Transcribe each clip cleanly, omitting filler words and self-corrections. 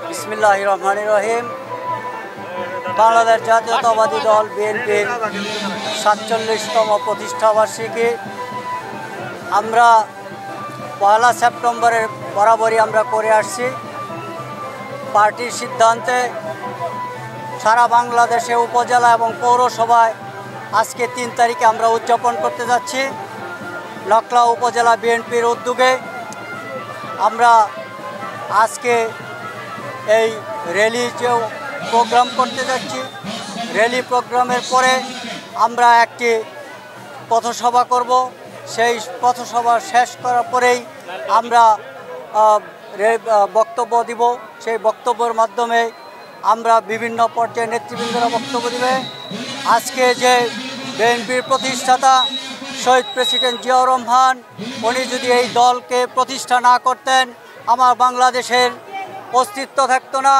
বিসমিল্লাহির রহমানির রহিম। বাংলাদেশ জাতীয়তাবাদী দল বিএনপির ৪৭তম প্রতিষ্ঠাবার্ষিকী আমরা ১ সেপ্টেম্বরের বরাবরই আমরা করে আসছি। পার্টির সিদ্ধান্তে সারা বাংলাদেশে উপজেলা এবং পৌরসভায় আজকে ৩ তারিখে আমরা উদযাপন করতে যাচ্ছি। নকলা উপজেলা বিএনপির উদ্যোগে আমরা আজকে এই র্যালি যে প্রোগ্রাম করতে যাচ্ছি, র্যালি প্রোগ্রামের পরে আমরা একটি পথসভা করব। সেই পথসভা শেষ করার পরেই আমরা বক্তব্য দিব। সেই বক্তব্যের মাধ্যমে আমরা বিভিন্ন পর্যায়ে নেতৃবৃন্দরা বক্তব্য দেবে। আজকে যে বিএনপির প্রতিষ্ঠাতা শহীদ প্রেসিডেন্ট জিয়াউর রহমান, উনি যদি এই দলকে প্রতিষ্ঠা না করতেন, আমার বাংলাদেশের অস্তিত্ব থাকতো না,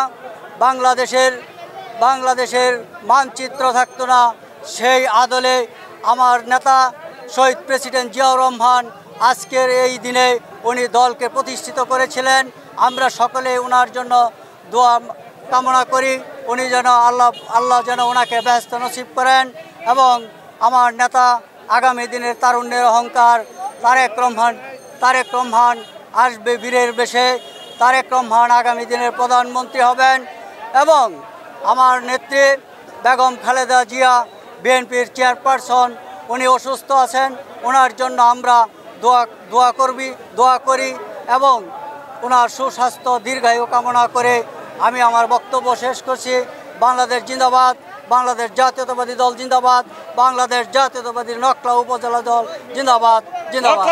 বাংলাদেশের মানচিত্র থাকতো না। সেই আদলে আমার নেতা শহীদ প্রেসিডেন্ট জিয়াউর রহমান আজকের এই দিনে উনি দলকে প্রতিষ্ঠিত করেছিলেন। আমরা সকলে ওনার জন্য দোয়া কামনা করি, উনি যেন আল্লাহ যেন ওনাকে বেহেশত নসিব করেন। এবং আমার নেতা আগামী দিনের তারুণ্যের অহংকার তারেক রহমান আসবে বীরের বেশে। তারেক রহমান আগামী দিনের প্রধানমন্ত্রী হবেন। এবং আমার নেত্রী বেগম খালেদা জিয়া বিএনপির চেয়ারপারসন, উনি অসুস্থ আছেন, ওনার জন্য আমরা দোয়া করি এবং ওনার সুস্বাস্থ্য দীর্ঘায়ু কামনা করে আমি আমার বক্তব্য শেষ করছি। বাংলাদেশ জিন্দাবাদ, বাংলাদেশ জাতীয়তাবাদী দল জিন্দাবাদ, বাংলাদেশ জাতীয়তাবাদী নকলা উপজেলা দল জিন্দাবাদ জিন্দাবাদ।